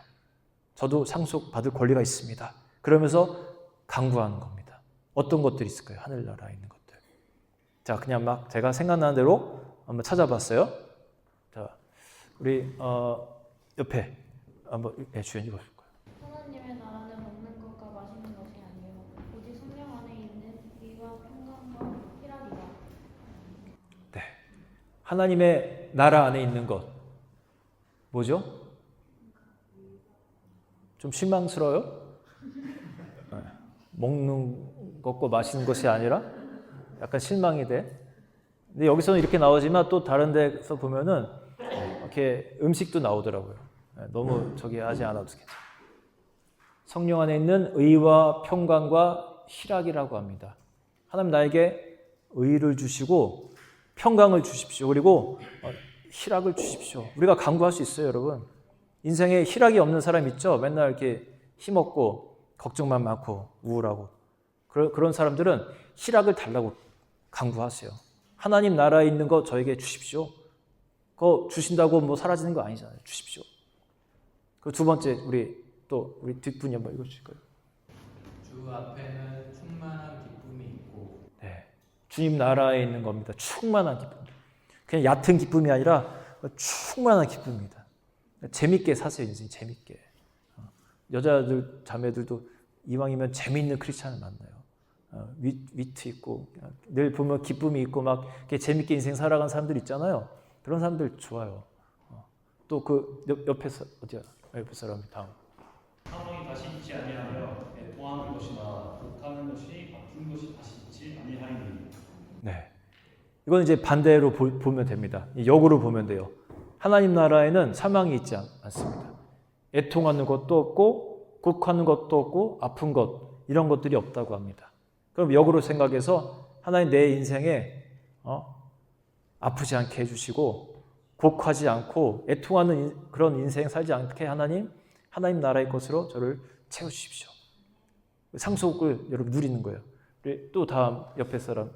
저도 상속 받을 권리가 있습니다. 그러면서 간구하는 겁니다. 어떤 것들이 있을까요? 하늘나라에 있는 것들. 자, 그냥 막 제가 생각나는 대로 한번 찾아봤어요. 자, 우리 옆에 한번 주연 읽어줄 거예요. 하나님의 나라는 먹는 것과 마시는 것이 아니요 오직 성령 안에 있는 의와 평강과 희락이다. 네, 하나님의 나라 안에 있는 것 뭐죠? 좀 실망스러워요? 네. 먹는 것과 마시는 것이 아니라 약간 실망이 돼. 근데 여기서는 이렇게 나오지만 또 다른 데서 보면은 이렇게 음식도 나오더라고요. 너무 저기 하지 않아도 괜찮아요. 성령 안에 있는 의와 평강과 희락이라고 합니다. 하나님 나에게 의를 주시고 평강을 주십시오. 그리고 희락을 주십시오. 우리가 간구할 수 있어요, 여러분. 인생에 희락이 없는 사람 있죠? 맨날 이렇게 힘없고 걱정만 많고 우울하고 그런 사람들은 희락을 달라고 간구하세요. 하나님 나라에 있는 거 저에게 주십시오. 그거 주신다고 뭐 사라지는 거 아니잖아요. 주십시오. 그 두 번째 우리 뒷분이 한번 읽어주실까요? 주 앞에는 충만한 기쁨이 있고. 네, 주님 나라에 있는 겁니다. 충만한 기쁨. 그냥 얕은 기쁨이 아니라 충만한 기쁨입니다. 재밌게 사세요, 인생 재밌게. 여자들, 자매들도 이왕이면 재미있는 크리스찬을 만나요. 위트 있고 늘 보면 기쁨이 있고 막 이렇게 재밌게 인생 살아가는 사람들 있잖아요. 그런 사람들 좋아요. 또 그 옆에서 어디야? 옆에 사람 다음. 사망이 다시 있지 아니하며 애통하는 것이나 독하는 것이 아픈 것이 다시 있지 아니하리니. 네, 이건 이제 반대로 보면 됩니다. 역으로 보면 돼요. 하나님 나라에는 사망이 있지 않습니다. 애통하는 것도 없고 곡하는 것도 없고 아픈 것 이런 것들이 없다고 합니다. 그럼 역으로 생각해서 하나님 내 인생에 아프지 않게 해주시고 곡하지 않고 애통하는 그런 인생 살지 않게 하나님 나라의 것으로 저를 채우십시오. 상속을 여러분 누리는 거예요. 또 다음 옆에 사람,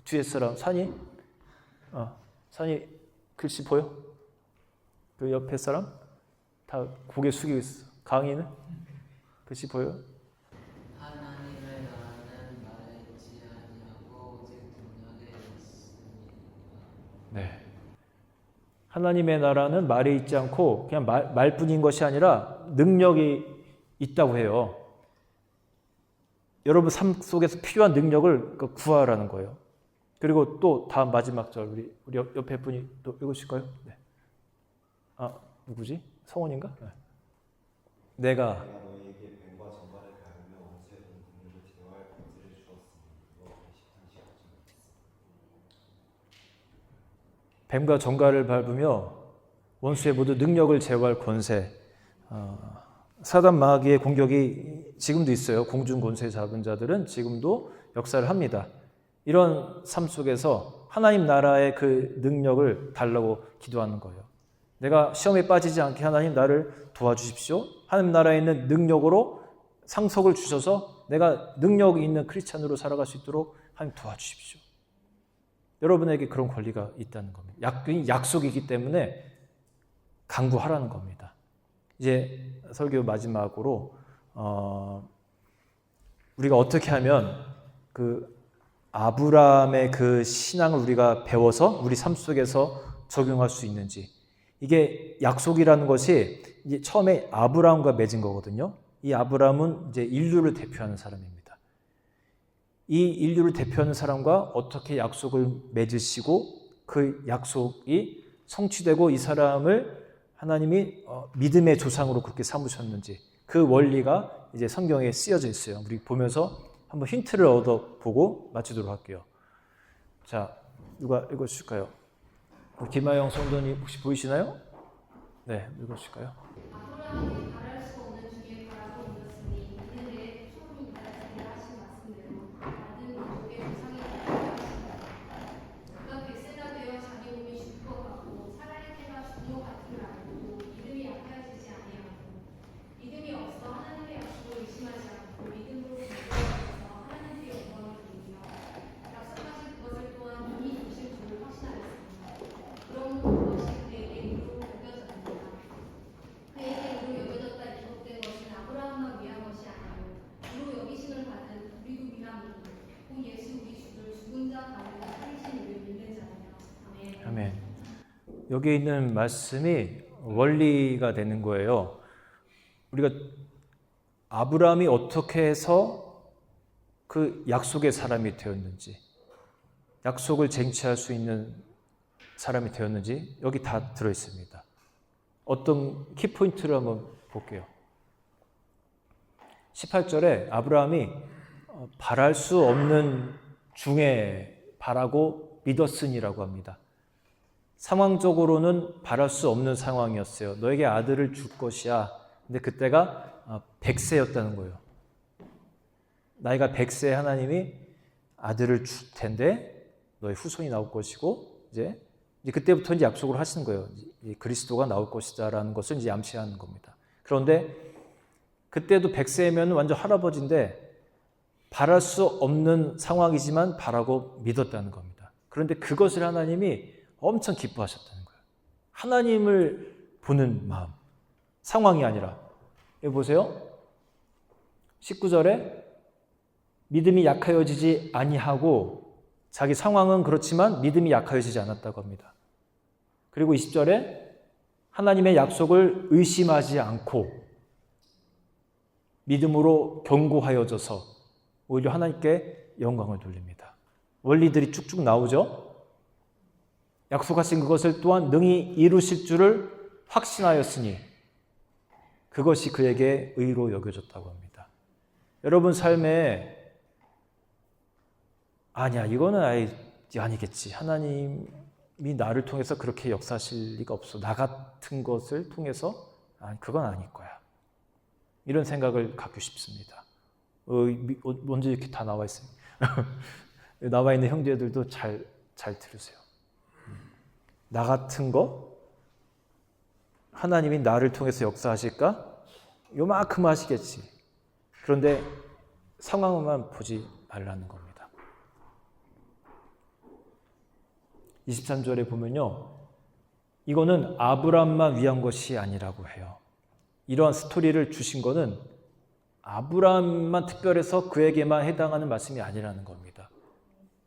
뒤에 사람 산이 글씨 보여? 그 옆에 사람 다 고개 숙이고 있어. 강의는 글씨 보여? 하나님의 나라는 말했지 아니하고 오직 능력에 있습니다. 네. 하나님의 나라는 말에 있지 않고 그냥 말뿐인 것이 아니라 능력이 있다고 해요. 여러분 삶 속에서 필요한 능력을 구하라는 거예요. 그리고 또 다음 마지막 절 우리 옆에 분이 또 읽으실까요? 네. 누구지? 성원인가? 네. 내가 너희에게 뱀과 정갈을 가르며 원수의 공격을 제어할 권세를 주었으니 너 13시 뱀과 정갈을 밟으며 원수의 모든 능력을 제어할 권세. 사단 마귀의 공격이 지금도 있어요. 공중 권세 잡은 자들은 지금도 역사를 합니다. 이런 삶 속에서 하나님 나라의 그 능력을 달라고 기도하는 거예요. 내가 시험에 빠지지 않게 하나님 나를 도와주십시오. 하나님 나라에 있는 능력으로 상속을 주셔서 내가 능력 있는 크리스찬으로 살아갈 수 있도록 하나님 도와주십시오. 여러분에게 그런 권리가 있다는 겁니다. 약속이기 때문에 강구하라는 겁니다. 이제 설교 마지막으로 우리가 어떻게 하면 그 아브라함의 그 신앙을 우리가 배워서 우리 삶 속에서 적용할 수 있는지. 이게 약속이라는 것이 이제 처음에 아브라함과 맺은 거거든요. 이 아브라함은 이제 인류를 대표하는 사람입니다. 이 인류를 대표하는 사람과 어떻게 약속을 맺으시고 그 약속이 성취되고 이 사람을 하나님이 믿음의 조상으로 그렇게 삼으셨는지 그 원리가 이제 성경에 쓰여져 있어요. 우리 보면서 한번 힌트를 얻어보고 마치도록 할게요. 자, 누가 읽어주실까요? 김하영 성도님 혹시 보이시나요? 네, 읽어주실까요? 아브라함이 바랄 수 없는 중에 바라고 있었으니 이들의 처음이 인자들이 하신 말씀대로 받은 민족의 조상이 되었다 하신다. 그가 100세나 되어 자기 몸이 죽을 것 같고 살아야 때가 죽은 것 같음을 알고도 믿음이 약해지지 아니하고 믿음이 없어 하나님의 약속을 의심하지 않고 믿음으로 믿어서 하나님께 영광을 돌리며 약속하신 그것을 또한 이미 주실 줄을 확신하였습니다. 그러므로 그것이 그에게 의로 여겨졌습니다. 그에게 의로 여겨졌다 기록된 것은 아브라함만 위한 것이 아니요 의로 여기심을 받은 우리도 위함이니 곧 예수 우리 주를 죽은 자 가운데 살리신 이를 믿는 자니라. 아멘. 아멘. 여기 있는 말씀이 원리가 되는 거예요. 우리가 아브라함이 어떻게 해서 그 약속의 사람이 되었는지, 약속을 쟁취할 수 있는 사람이 되었는지 여기 다 들어있습니다. 어떤 키포인트를 한번 볼게요. 18절에 아브라함이 바랄 수 없는 중에 바라고 믿었으니라고 합니다. 상황적으로는 바랄 수 없는 상황이었어요. 너에게 아들을 줄 것이야. 근데 그때가 100세였다는 거예요. 나이가 100세 하나님이 아들을 줄 텐데 너의 후손이 나올 것이고 이제 그때부터 이제 약속을 하시는 거예요. 그리스도가 나올 것이다라는 것을 이제 암시하는 겁니다. 그런데 그때도 100세면 완전 할아버지인데 바랄 수 없는 상황이지만 바라고 믿었다는 겁니다. 그런데 그것을 하나님이 엄청 기뻐하셨다는 거예요. 하나님을 보는 마음, 상황이 아니라. 여기 보세요. 19절에 믿음이 약하여지지 아니하고 자기 상황은 그렇지만 믿음이 약하여지지 않았다고 합니다. 그리고 20절에 하나님의 약속을 의심하지 않고 믿음으로 견고하여져서 오히려 하나님께 영광을 돌립니다. 원리들이 쭉쭉 나오죠. 약속하신 그것을 또한 능히 이루실 줄을 확신하였으니 그것이 그에게 의로 여겨졌다고 합니다. 여러분 삶에 아니야 이거는 아니겠지. 하나님이 나를 통해서 그렇게 역사하실 리가 없어. 나 같은 것을 통해서 아니, 그건 아닐 거야. 이런 생각을 갖고 싶습니다. 먼저 이렇게 다 나와 있어요. 나와 있는 형제들도 잘 들으세요. 나 같은 거 하나님이 나를 통해서 역사하실까? 요만큼 하시겠지. 그런데 상황만 보지 말라는 겁니다. 23절에 보면요. 이거는 아브람만 위한 것이 아니라고 해요. 이러한 스토리를 주신 거는 아브람만 특별해서 그에게만 해당하는 말씀이 아니라는 겁니다.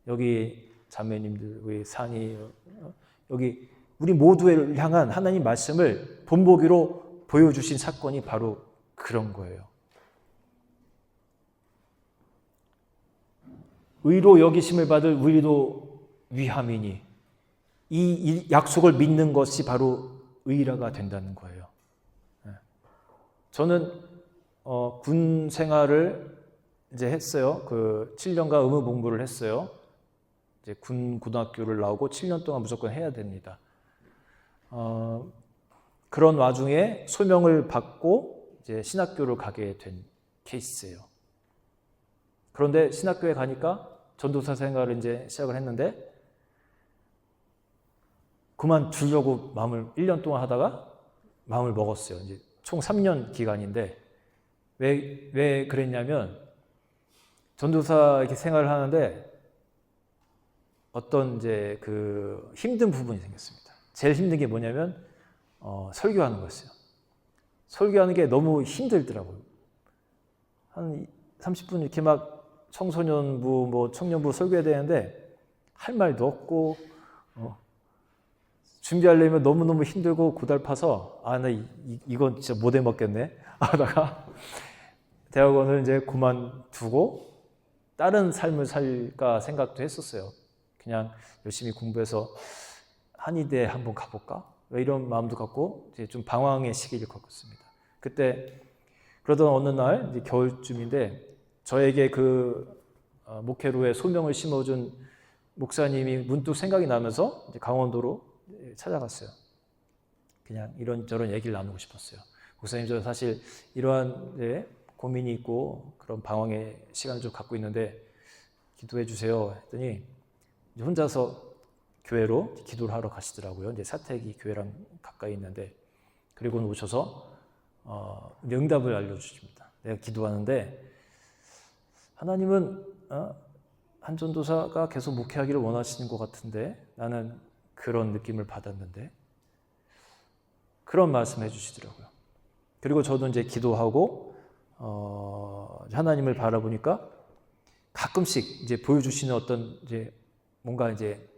여기 자매님들, 우리 산이, 여기 우리 모두를 향한 하나님 말씀을 본보기로 보여주신 사건이 바로 그런 거예요. 의로 여기심을 받을 우리도 위함이니 이 약속을 믿는 것이 바로 의라가 된다는 거예요. 저는 군 생활을 이제 했어요. 그 7년간 의무 복무를 했어요. 이제 고등학교를 나오고 7년 동안 무조건 해야 됩니다. 그런 와중에 소명을 받고 이제 신학교를 가게 된 케이스예요. 그런데 신학교에 가니까 전도사 생활을 이제 시작을 했는데 그만두려고 마음을 1년 동안 하다가 마음을 먹었어요. 이제 총 3년 기간인데 왜 그랬냐면 전도사 이렇게 생활을 하는데 어떤 이제 그 힘든 부분이 생겼습니다. 제일 힘든 게 뭐냐면 설교하는 거였어요. 설교하는 게 너무 힘들더라고요. 한 30분 이렇게 막 청소년부, 뭐 청년부 설교해야 되는데 할 말도 없고 준비하려면 너무너무 힘들고 고달파서 나 이건 진짜 못 해먹겠네 하다가 대학원을 이제 그만두고 다른 삶을 살까 생각도 했었어요. 그냥 열심히 공부해서 한의대 한번 가볼까? 이런 마음도 갖고 이제 좀 방황의 시기를 겪었습니다. 그때 그러던 어느 날 이제 겨울쯤인데 저에게 그 목회로에 소명을 심어준 목사님이 문득 생각이 나면서 이제 강원도로 찾아갔어요. 그냥 이런저런 얘기를 나누고 싶었어요. 목사님, 저 사실 이러한 고민이 있고 그런 방황의 시간을 좀 갖고 있는데 기도해 주세요 했더니 혼자서 교회로 기도를 하러 가시더라고요. 이제 사택이 교회랑 가까이 있는데 그리고는 오셔서 응답을 알려주십니다. 내가 기도하는데 하나님은 한 전도사가 계속 목회하기를 원하시는 것 같은데 나는 그런 느낌을 받았는데 그런 말씀 해주시더라고요. 그리고 저도 이제 기도하고 하나님을 바라보니까 가끔씩 이제 보여주시는 어떤 이제 뭔가 이제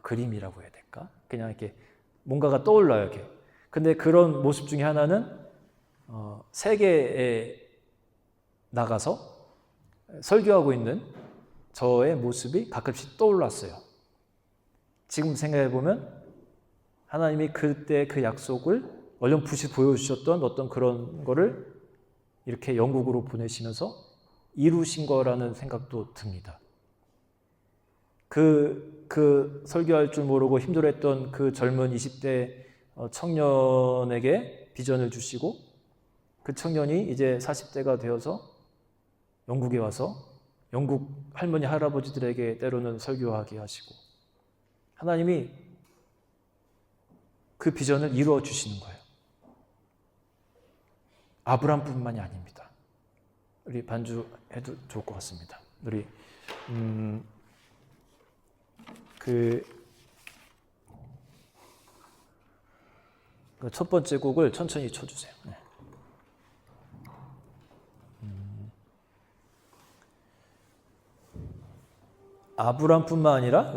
그림이라고 해야 될까? 그냥 이렇게 뭔가가 떠올라요, 이렇게. 근데 그런 모습 중에 하나는 세계에 나가서 설교하고 있는 저의 모습이 가끔씩 떠올랐어요. 지금 생각해 보면 하나님이 그때 그 약속을 어렴풋이 보여주셨던 어떤 그런 거를 이렇게 영국으로 보내시면서 이루신 거라는 생각도 듭니다. 그 설교할 줄 모르고 힘들어했던 그 젊은 20대 청년에게 비전을 주시고 그 청년이 이제 40대가 되어서 영국에 와서 영국 할머니 할아버지들에게 때로는 설교하게 하시고 하나님이 그 비전을 이루어 주시는 거예요. 아브람뿐만이 아닙니다. 우리 반주해도 좋을 것 같습니다. 우리 그 첫 번째 곡을 천천히 쳐주세요. 네. 아브람뿐만 아니라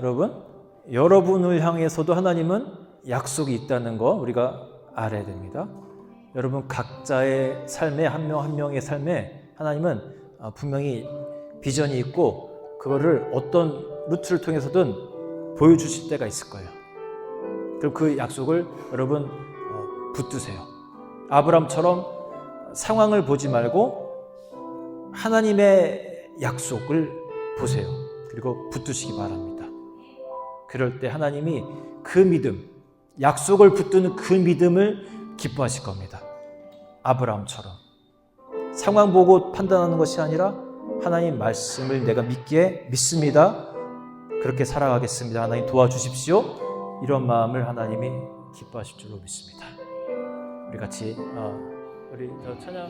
여러분을 향해서도 하나님은 약속이 있다는 거 우리가 알아야 됩니다. 여러분 각자의 삶에 한 명 한 명의 삶에 하나님은 분명히 비전이 있고 그거를 어떤 루트를 통해서든 보여주실 때가 있을 거예요. 그리고 그 약속을 여러분 붙드세요. 아브람처럼 상황을 보지 말고 하나님의 약속을 보세요. 그리고 붙드시기 바랍니다. 그럴 때 하나님이 그 믿음, 약속을 붙드는 그 믿음을 기뻐하실 겁니다. 아브라함처럼 상황 보고 판단하는 것이 아니라 하나님 말씀을 내가 믿기에 믿습니다. 그렇게 살아가겠습니다. 하나님 도와주십시오. 이런 마음을 하나님이 기뻐하실 줄로 믿습니다. 우리 같이 우리 찬양